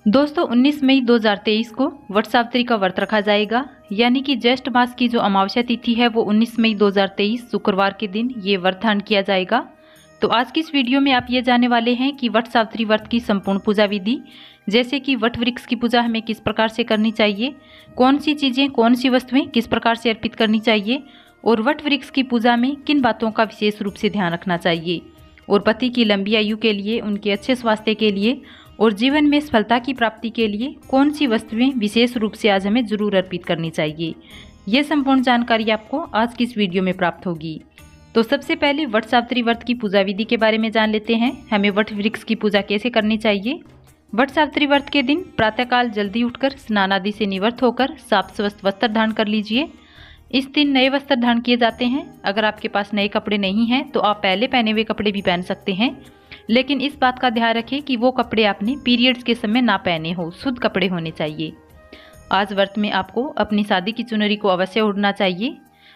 दोस्तों 19 मई 2023 को वट सावित्री का व्रत रखा जाएगा, यानी कि ज्येष्ठ मास की जो अमावस्या तिथि है वो 19 मई 2023 शुक्रवार के दिन ये व्रत धारण किया जाएगा। तो आज की इस वीडियो में आप ये जानने वाले हैं कि वट सावित्री व्रत की संपूर्ण पूजा विधि, जैसे कि वट वृक्ष की पूजा हमें किस प्रकार से करनी चाहिए, कौन सी चीज़ें कौन सी वस्तुएं किस प्रकार से अर्पित करनी चाहिए, और वट वृक्ष की पूजा में किन बातों का विशेष रूप से ध्यान रखना चाहिए, और पति की लंबी आयु के लिए, उनके अच्छे स्वास्थ्य के लिए और जीवन में सफलता की प्राप्ति के लिए कौन सी वस्तुएं विशेष रूप से आज हमें जरूर अर्पित करनी चाहिए। यह संपूर्ण जानकारी आपको आज की इस वीडियो में प्राप्त होगी। तो सबसे पहले वट सावित्री व्रत की पूजा विधि के बारे में जान लेते हैं। हमें वट वृक्ष की पूजा कैसे करनी चाहिए। वट सावित्री व्रत के दिन प्रातःकाल जल्दी उठकर स्नान आदि से निवृत्त होकर साफ स्वस्थ वस्त्र धारण कर लीजिए। इस दिन नए वस्त्र धारण किए जाते हैं। अगर आपके पास नए कपड़े नहीं हैं तो आप पहले पहने हुए कपड़े भी पहन सकते हैं, लेकिन इस बात का ध्यान रखें कि वो कपड़े आपने पीरियड्स के समय ना पहने हो, शुद्ध कपड़े होने चाहिए। आज व्रत में आपको अपनी शादी की चुनरी को अवश्य ओढ़ना चाहिए।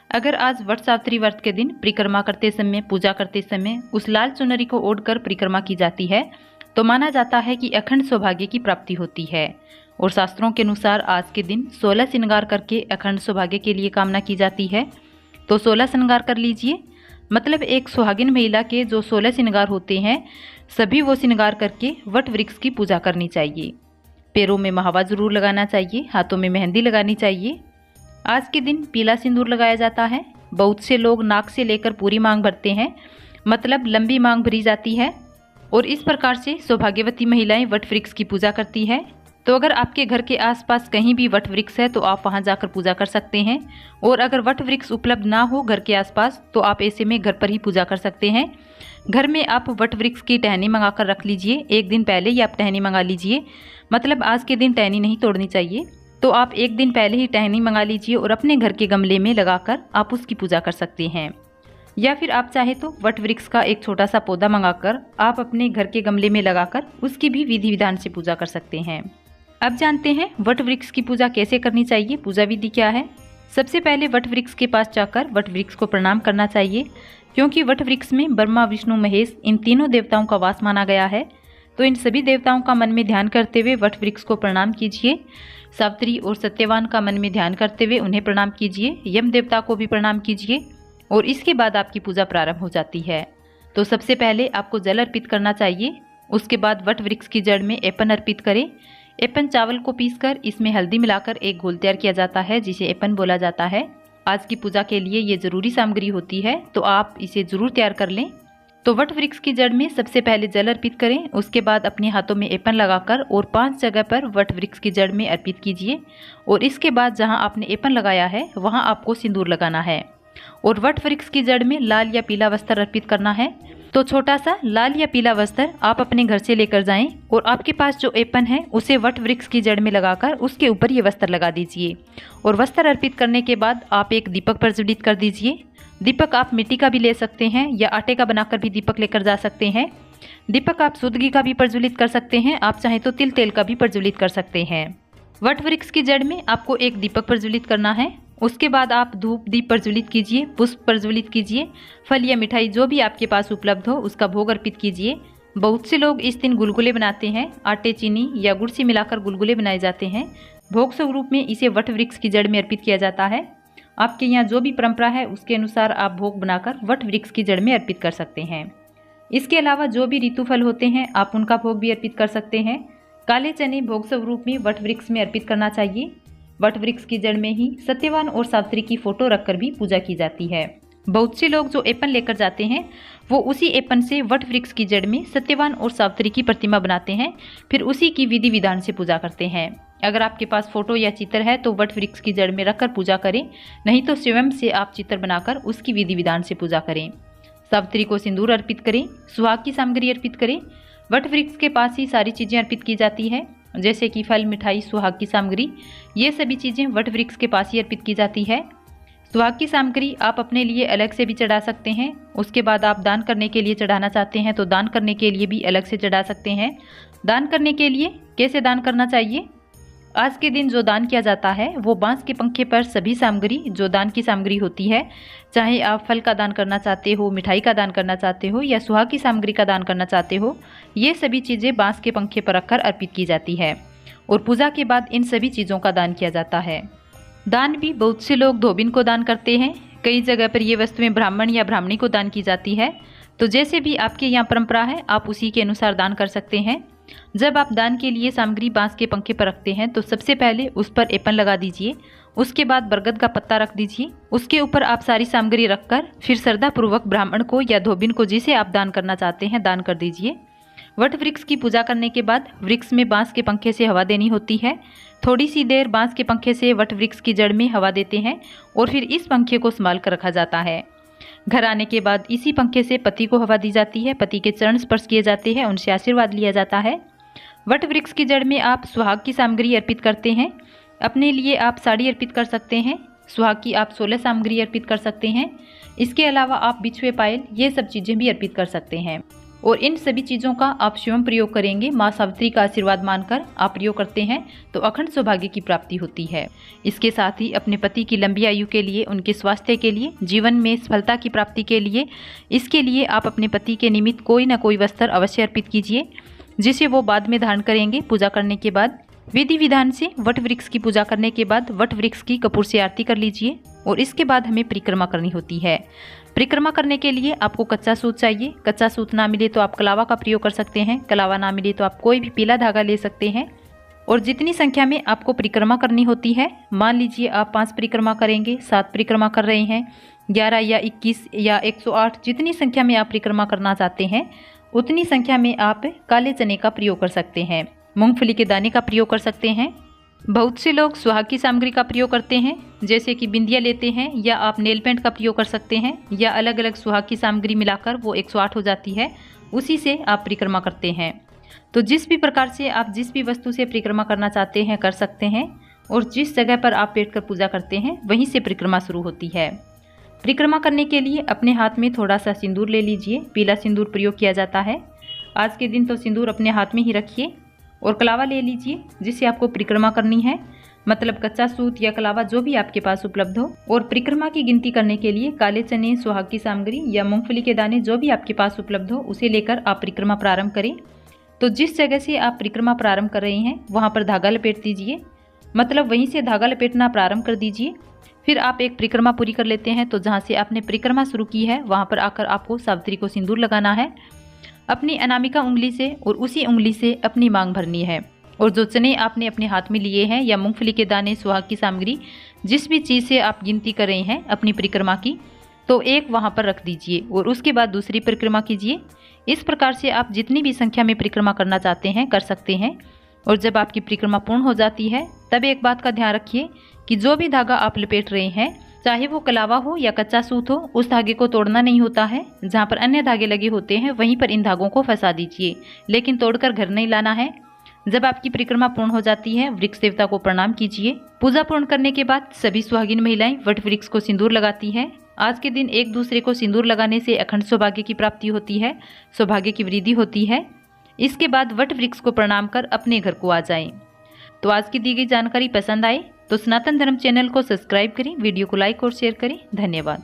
अगर आज वट सावित्री व्रत के दिन परिक्रमा करते समय, पूजा करते समय उस लाल चुनरी को ओढ़कर परिक्रमा की जाती है तो माना जाता है कि अखंड सौभाग्य की प्राप्ति होती है। और शास्त्रों के अनुसार आज के दिन 16 श्रृंगार करके अखंड सौभाग्य के लिए कामना की जाती है। तो 16 श्रृंगार कर लीजिए। मतलब एक सुहागिन महिला के जो 16 श्रृंगार होते हैं, सभी वो श्रृंगार करके वट वृक्ष की पूजा करनी चाहिए। पैरों में महावा जरूर लगाना चाहिए, हाथों में मेहंदी लगानी चाहिए। आज के दिन पीला सिंदूर लगाया जाता है। बहुत से लोग नाक से लेकर पूरी मांग भरते हैं, मतलब लंबी मांग भरी जाती है, और इस प्रकार से सौभाग्यवती महिलाएं वट वृक्ष की पूजा करती है। तो अगर आपके घर के आसपास कहीं भी वट वृक्ष है तो आप वहां जाकर पूजा कर सकते हैं, और अगर वट वृक्ष उपलब्ध ना हो घर के आसपास तो आप ऐसे में घर पर ही पूजा कर सकते हैं। घर में आप वट वृक्ष की टहनी मंगा कर रख लीजिए। एक दिन पहले ही आप टहनी मंगा लीजिए, मतलब आज के दिन टहनी नहीं तोड़नी चाहिए। तो आप एक दिन पहले ही टहनी मंगा लीजिए और अपने घर के गमले में लगाकर आप उसकी पूजा कर सकते हैं। या फिर आप चाहे तो वट वृक्ष का एक छोटा सा पौधा मंगाकर आप अपने घर के गमले में लगाकर उसकी भी विधि विधान से पूजा कर सकते हैं। अब जानते हैं वट वृक्ष की पूजा कैसे करनी चाहिए, पूजा विधि क्या है। सबसे पहले वट वृक्ष के पास जाकर वट वृक्ष को प्रणाम करना चाहिए, क्योंकि वट वृक्ष में ब्रह्मा, विष्णु, महेश इन तीनों देवताओं का वास माना गया है। तो इन सभी देवताओं का मन में ध्यान करते हुए वट वृक्ष को प्रणाम कीजिए। सावित्री और सत्यवान का मन में ध्यान करते हुए उन्हें प्रणाम कीजिए। यम देवता को भी प्रणाम कीजिए, और इसके बाद आपकी पूजा प्रारंभ हो जाती है। तो सबसे पहले आपको जल अर्पित करना चाहिए। उसके बाद वट वृक्ष की जड़ में एपन अर्पित करें। एपन चावल को पीसकर इसमें हल्दी मिलाकर एक घोल तैयार किया जाता है, जिसे एपन बोला जाता है। आज की पूजा के लिए ये जरूरी सामग्री होती है, तो आप इसे जरूर तैयार कर लें। तो वट वृक्ष की जड़ में सबसे पहले जल अर्पित करें। उसके बाद अपने हाथों में एपन लगाकर और 5 जगह पर वट वृक्ष की जड़ में अर्पित कीजिए। और इसके बाद जहां आपने एपन लगाया है वहां आपको सिंदूर लगाना है, और वट वृक्ष की जड़ में लाल या पीला वस्त्र अर्पित करना है। तो छोटा सा लाल या पीला वस्त्र आप अपने घर से लेकर जाएं, और आपके पास जो एपन है उसे वट वृक्ष की जड़ में लगाकर उसके ऊपर ये वस्त्र लगा दीजिए। और वस्त्र अर्पित करने के बाद आप एक दीपक प्रज्वलित कर दीजिए। दीपक आप मिट्टी का भी ले सकते हैं या आटे का बनाकर भी दीपक लेकर जा सकते हैं। दीपक आप शुद्ध घी का भी प्रज्वलित कर सकते हैं, आप चाहें तो तिल तेल का भी प्रज्वलित कर सकते हैं। वट वृक्ष की जड़ में आपको एक दीपक प्रज्वलित करना है। उसके बाद आप धूप दीप प्रज्वलित कीजिए, पुष्प प्रज्वलित कीजिए, फल या मिठाई जो भी आपके पास उपलब्ध हो उसका भोग अर्पित कीजिए। बहुत से लोग इस दिन गुलगुले बनाते हैं। आटे, चीनी या गुड़ से मिलाकर गुलगुले बनाए जाते हैं। भोग स्वरूप में इसे वट वृक्ष की जड़ में अर्पित किया जाता है। आपके यहाँ जो भी परंपरा है उसके अनुसार आप भोग बनाकर वट वृक्ष की जड़ में अर्पित कर सकते हैं। इसके अलावा जो भी ऋतु फल होते हैं आप उनका भोग भी अर्पित कर सकते हैं। काले चने भोग स्वरूप में वट वृक्ष में अर्पित करना चाहिए। वट वृक्ष की जड़ में ही सत्यवान और सावित्री की फोटो रखकर भी पूजा की जाती है। बहुत से लोग जो एपन लेकर जाते हैं वो उसी एपन से वट वृक्ष की जड़ में सत्यवान और सावित्री की प्रतिमा बनाते हैं, फिर उसी की विधि विधान से पूजा करते हैं। अगर आपके पास फोटो या चित्र है तो वट वृक्ष की जड़ में रखकर पूजा करें, नहीं तो स्वयं से आप चित्र बनाकर उसकी विधि विधान से पूजा करें। सावित्री को सिंदूर अर्पित करें, सुहाग की सामग्री अर्पित करें। वट वृक्ष के पास ही सारी चीज़ें अर्पित की जाती है, जैसे कि फल, मिठाई, सुहाग की सामग्री, ये सभी चीज़ें वट वृक्ष के पास ही अर्पित की जाती है। सुहाग की सामग्री आप अपने लिए अलग से भी चढ़ा सकते हैं। उसके बाद आप दान करने के लिए चढ़ाना चाहते हैं तो दान करने के लिए भी अलग से चढ़ा सकते हैं। दान करने के लिए कैसे दान करना चाहिए। आज के दिन जो दान किया जाता है वो बांस के पंखे पर सभी सामग्री जो दान की सामग्री होती है, चाहे आप फल का दान करना चाहते हो, मिठाई का दान करना चाहते हो या सुहाग की सामग्री का दान करना चाहते हो, ये सभी चीज़ें बांस के पंखे पर रखकर अर्पित की जाती है। और पूजा के बाद इन सभी चीज़ों का दान किया जाता है। दान भी बहुत से लोग धोबिन को दान करते हैं। कई जगह पर ये वस्तुएं ब्राह्मण या ब्राह्मणी को दान की जाती है। तो जैसे भी आपके यहाँ परंपरा है आप उसी के अनुसार दान कर सकते हैं। जब आप दान के लिए सामग्री बांस के पंखे पर रखते हैं तो सबसे पहले उस पर एपन लगा दीजिए। उसके बाद बरगद का पत्ता रख दीजिए। उसके ऊपर आप सारी सामग्री रखकर फिर श्रद्धापूर्वक ब्राह्मण को या धोबिन को जिसे आप दान करना चाहते हैं दान कर दीजिए। वट वृक्ष की पूजा करने के बाद वृक्ष में बांस के पंखे से हवा देनी होती है। थोड़ी सी देर बांस के पंखे से वट वृक्ष की जड़ में हवा देते हैं और फिर इस पंखे को संभाल कर रखा जाता है। घर आने के बाद इसी पंखे से पति को हवा दी जाती है। पति के चरण स्पर्श किए जाते हैं, उनसे आशीर्वाद लिया जाता है। वट वृक्ष की जड़ में आप सुहाग की सामग्री अर्पित करते हैं। अपने लिए आप साड़ी अर्पित कर सकते हैं। सुहाग की आप 16 सामग्री अर्पित कर सकते हैं। इसके अलावा आप बिछुए पायल ये सब चीज़ें भी अर्पित कर सकते हैं और इन सभी चीज़ों का आप स्वयं प्रयोग करेंगे। माँ सावित्री का आशीर्वाद मानकर आप प्रयोग करते हैं तो अखंड सौभाग्य की प्राप्ति होती है। इसके साथ ही अपने पति की लंबी आयु के लिए, उनके स्वास्थ्य के लिए, जीवन में सफलता की प्राप्ति के लिए, इसके लिए आप अपने पति के निमित्त कोई ना कोई वस्त्र अवश्य अर्पित कीजिए जिसे वो बाद में धारण करेंगे। पूजा करने के बाद विधि विधान से वट वृक्ष की पूजा करने के बाद वट वृक्ष की कपूर से आरती कर लीजिए और इसके बाद हमें परिक्रमा करनी होती है। परिक्रमा करने के लिए आपको कच्चा सूत चाहिए। कच्चा सूत ना मिले तो आप कलावा का प्रयोग कर सकते हैं। कलावा ना मिले तो आप कोई भी पीला धागा ले सकते हैं। और जितनी संख्या में आपको परिक्रमा करनी होती है, मान लीजिए आप 5 परिक्रमा करेंगे, 7 परिक्रमा कर रहे हैं, 11 या 21 या 108, जितनी संख्या में आप परिक्रमा करना चाहते हैं उतनी संख्या में आप काले चने का प्रयोग कर सकते हैं, मूंगफली के दाने का प्रयोग कर सकते हैं। बहुत से लोग सुहाग की सामग्री का प्रयोग करते हैं, जैसे कि बिंदिया लेते हैं या आप नेल पेंट का प्रयोग कर सकते हैं या अलग अलग सुहाग की सामग्री मिलाकर वो 108 हो जाती है, उसी से आप परिक्रमा करते हैं। तो जिस भी प्रकार से आप जिस भी वस्तु से परिक्रमा करना चाहते हैं कर सकते हैं और जिस जगह पर आप बैठकर पूजा करते हैं वहीं से परिक्रमा शुरू होती है। परिक्रमा करने के लिए अपने हाथ में थोड़ा सा सिंदूर ले लीजिए। पीला सिंदूर प्रयोग किया जाता है। आज के दिन तो सिंदूर अपने हाथ में ही रखिए और कलावा ले लीजिए जिससे आपको परिक्रमा करनी है, मतलब कच्चा सूत या कलावा जो भी आपके पास उपलब्ध हो। और परिक्रमा की गिनती करने के लिए काले चने, सुहाग की सामग्री या मूंगफली के दाने जो भी आपके पास उपलब्ध हो उसे लेकर आप परिक्रमा प्रारंभ करें। तो जिस जगह से आप परिक्रमा प्रारंभ कर रहे हैं वहाँ पर धागा लपेट दीजिए, मतलब वहीं से धागा लपेटना प्रारंभ कर दीजिए। फिर आप एक परिक्रमा पूरी कर लेते हैं तो जहाँ से आपने परिक्रमा शुरू की है वहाँ पर आकर आपको सावित्री को सिंदूर लगाना है अपनी अनामिका उंगली से और उसी उंगली से अपनी मांग भरनी है। और जो चने आपने अपने हाथ में लिए हैं या मूंगफली के दाने, सुहाग की सामग्री, जिस भी चीज़ से आप गिनती कर रहे हैं अपनी परिक्रमा की, तो एक वहाँ पर रख दीजिए और उसके बाद दूसरी परिक्रमा कीजिए। इस प्रकार से आप जितनी भी संख्या में परिक्रमा करना चाहते हैं कर सकते हैं। और जब आपकी परिक्रमा पूर्ण हो जाती है तब एक बात का ध्यान रखिए कि जो भी धागा आप लपेट रहे हैं, चाहे वो कलावा हो या कच्चा सूत हो, उस धागे को तोड़ना नहीं होता है। जहाँ पर अन्य धागे लगे होते हैं वहीं पर इन धागों को फंसा दीजिए, लेकिन तोड़कर घर नहीं लाना है। जब आपकी परिक्रमा पूर्ण हो जाती है वृक्ष देवता को प्रणाम कीजिए। पूजा पूर्ण करने के बाद सभी सुहागिन महिलाएं वट वृक्ष को सिंदूर लगाती हैं। आज के दिन एक दूसरे को सिंदूर लगाने से अखंड सौभाग्य की प्राप्ति होती है, सौभाग्य की वृद्धि होती है। इसके बाद वट वृक्ष को प्रणाम कर अपने घर को आ जाएं। तो आज की दी गई जानकारी पसंद आए तो सनातन धर्म चैनल को सब्सक्राइब करें, वीडियो को लाइक और शेयर करें। धन्यवाद।